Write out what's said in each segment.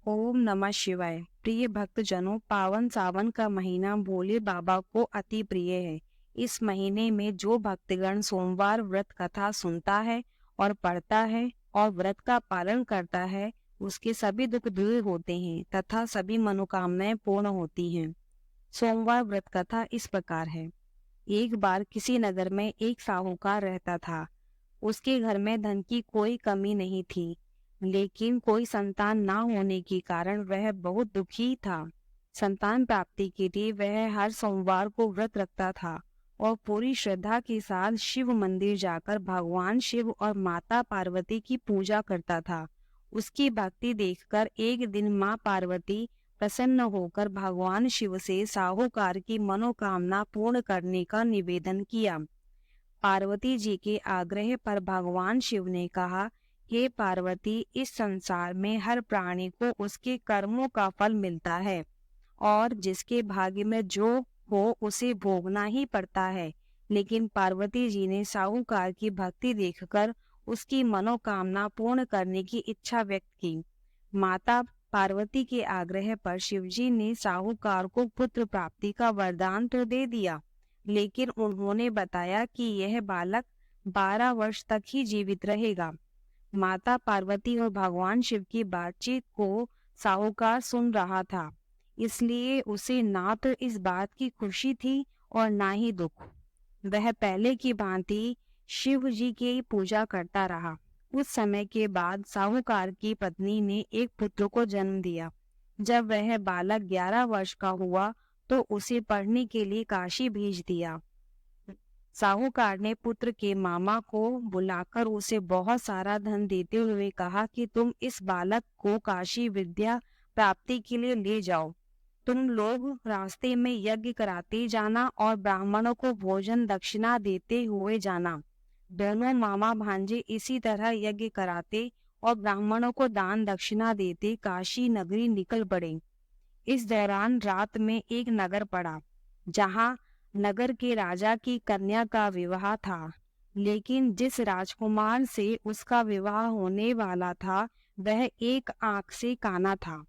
ओम नमः शिवाय। प्रिय भक्तजनों, पावन सावन का महीना भोले बाबा को अति प्रिय है। इस महीने में जो भक्तगण सोमवार व्रत कथा सुनता है और पढ़ता है और व्रत का पालन करता है, उसके सभी दुख दूर होते हैं तथा सभी मनोकामनाएं पूर्ण होती हैं। सोमवार व्रत कथा इस प्रकार है। एक बार किसी नगर में एक साहूकार रहता था। उसके घर में धन की कोई कमी नहीं थी, लेकिन कोई संतान ना होने के कारण वह बहुत दुखी था। संतान प्राप्ति के लिए वह हर सोमवार को व्रत रखता था और पूरी श्रद्धा के साथ शिव मंदिर जाकर भगवान शिव और माता पार्वती की पूजा करता था। उसकी भक्ति देखकर एक दिन माँ पार्वती प्रसन्न होकर भगवान शिव से साहूकार की मनोकामना पूर्ण करने का निवेदन किया। पार्वती जी के आग्रह पर भगवान शिव ने कहा, हे पार्वती, इस संसार में हर प्राणी को उसके कर्मों का फल मिलता है और जिसके भाग्य में जो हो उसे भोगना ही पड़ता है। लेकिन पार्वती जी ने साहूकार की भक्ति देखकर उसकी मनोकामना पूर्ण करने की इच्छा व्यक्त की। माता पार्वती के आग्रह पर शिवजी ने साहूकार को पुत्र प्राप्ति का वरदान तो दे दिया, लेकिन उन्होंने बताया कि यह बालक 12 वर्ष तक ही जीवित रहेगा। माता पार्वती और भगवान शिव की बातचीत को साहूकार सुन रहा था, इसलिए उसे ना तो इस बात की खुशी थी और ना ही दुख। वह पहले की भांति शिव जी की पूजा करता रहा। कुछ समय के बाद साहूकार की पत्नी ने एक पुत्र को जन्म दिया। जब वह बालक 11 वर्ष का हुआ तो उसे पढ़ने के लिए काशी भेज दिया। साहूकार ने पुत्र के मामा को बुलाकर उसे बहुत सारा धन देते हुए कहा कि तुम इस बालक को काशी विद्या प्राप्ति के लिए ले जाओ। तुम लोग रास्ते में यज्ञ कराते जाना और ब्राह्मणों को भोजन दक्षिणा देते हुए जाना। दोनों मामा भांजे इसी तरह यज्ञ कराते और ब्राह्मणों को दान दक्षिणा देते काशी नगरी निकल पड़े। इस दौरान रात में एक नगर पड़ा, जहां नगर के राजा की कन्या का विवाह था। लेकिन जिस राजकुमार से उसका विवाह होने वाला था, वह एक आंख से काना था।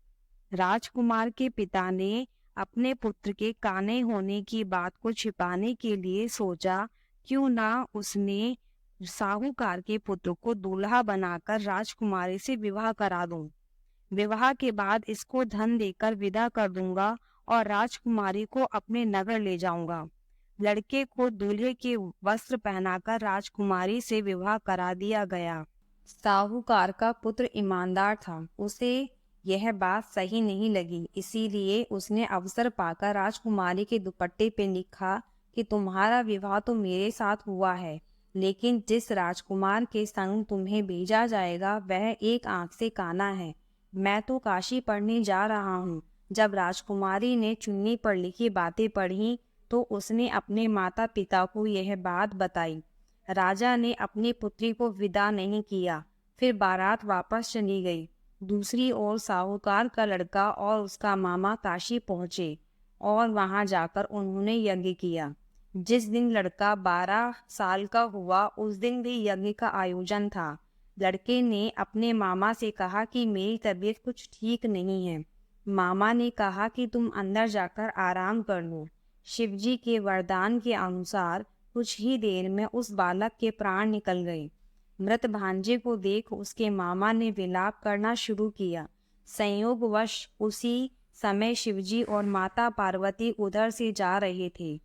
राजकुमार के पिता ने अपने पुत्र के काने होने की बात को छिपाने के लिए सोचा, क्यों ना उसने साहूकार के पुत्र को दूल्हा बनाकर राजकुमारी से विवाह करा दूं। विवाह के बाद इसको धन देकर विदा कर दूंगा और राजकुमारी को अपने नगर ले जाऊंगा। लड़के को दूल्हे के वस्त्र पहनाकर राजकुमारी से विवाह करा दिया गया। साहूकार का पुत्र ईमानदार था। उसे यह बात सही नहीं लगी, इसीलिए उसने अवसर पाकर राजकुमारी के दुपट्टे पे लिखा कि तुम्हारा विवाह तो मेरे साथ हुआ है, लेकिन जिस राजकुमार के संग तुम्हें भेजा जाएगा वह एक आंख से काना है। मैं तो काशी पढ़ने जा रहा हूँ। जब राजकुमारी ने चुन्नी पर लिखी बातें पढ़ी तो उसने अपने माता पिता को यह बात बताई। राजा ने अपनी पुत्री को विदा नहीं किया, फिर बारात वापस चली गई। दूसरी ओर साहूकार का लड़का और उसका मामा काशी पहुंचे और वहां जाकर उन्होंने यज्ञ किया। जिस दिन लड़का 12 साल का हुआ उस दिन भी यज्ञ का आयोजन था। लड़के ने अपने मामा से कहा कि मेरी तबीयत कुछ ठीक नहीं है। मामा ने कहा कि तुम अंदर जाकर आराम कर लो। शिवजी के वरदान के अनुसार कुछ ही देर में उस बालक के प्राण निकल गए। मृत भांजे को देख उसके मामा ने विलाप करना शुरू किया। संयोगवश उसी समय शिवजी और माता पार्वती उधर से जा रहे थे।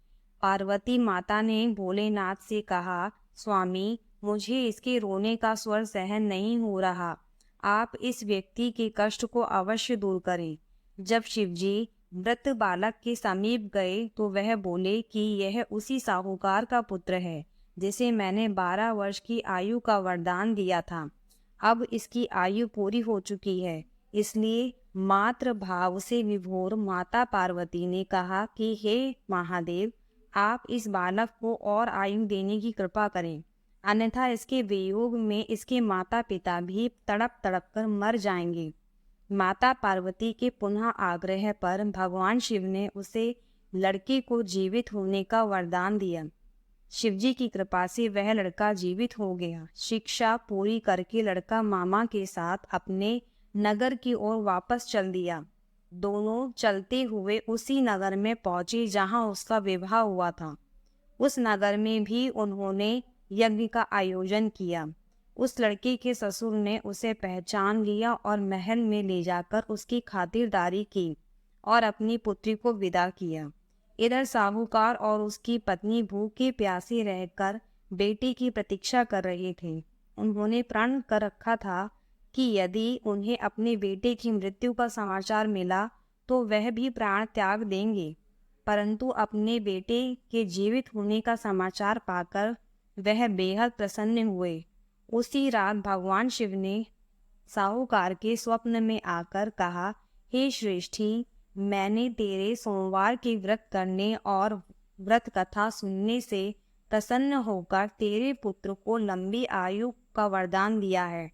पार्वती माता ने भोलेनाथ से कहा, स्वामी, मुझे इसके रोने का स्वर सहन नहीं हो रहा। आप इस व्यक्ति के कष्ट को अवश्य दूर करें। जब शिवजी मृत बालक के समीप गए तो वह बोले कि यह उसी साहूकार का पुत्र है जिसे मैंने 12 वर्ष की आयु का वरदान दिया था। अब इसकी आयु पूरी हो चुकी है, इसलिए मातृ भाव से विभोर माता पार्वती ने कहा कि हे महादेव, आप इस बालक को और आयु देने की कृपा करें, अन्यथा इसके वियोग में इसके माता पिता भी तड़प तड़प कर मर जाएंगे। माता पार्वती के पुनः आग्रह पर भगवान शिव ने उसे लड़के को जीवित होने का वरदान दिया। शिवजी की कृपा से वह लड़का जीवित हो गया। शिक्षा पूरी करके लड़का मामा के साथ अपने नगर की ओर वापस चल दिया। दोनों चलते हुए उसी नगर में पहुंचे जहां उसका विवाह हुआ था। उस नगर में भी उन्होंने यज्ञ का आयोजन किया। उस लड़के के ससुर ने उसे पहचान लिया और महल में ले जाकर उसकी खातिरदारी की और अपनी पुत्री को विदा किया। इधर साहूकार और उसकी पत्नी भूखे प्यासे रहकर बेटे की प्रतीक्षा कर रहे थे। उन्होंने प्रण कर रखा था कि यदि उन्हें अपने बेटे की मृत्यु का समाचार मिला तो वह भी प्राण त्याग देंगे। परंतु अपने बेटे के जीवित होने का समाचार पाकर वह बेहद प्रसन्न हुए। उसी रात भगवान शिव ने साहूकार के स्वप्न में आकर कहा, हे श्रेष्ठी, मैंने तेरे सोमवार के व्रत करने और व्रत कथा सुनने से प्रसन्न होकर तेरे पुत्र को लंबी आयु का वरदान दिया है।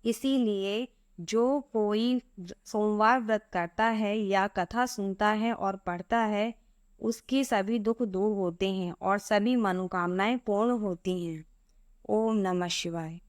इसीलिए जो कोई सोमवार व्रत करता है या कथा सुनता है और पढ़ता है, उसके सभी दुख दूर होते हैं और सभी मनोकामनाएं पूर्ण होती हैं। ओम नमः शिवाय।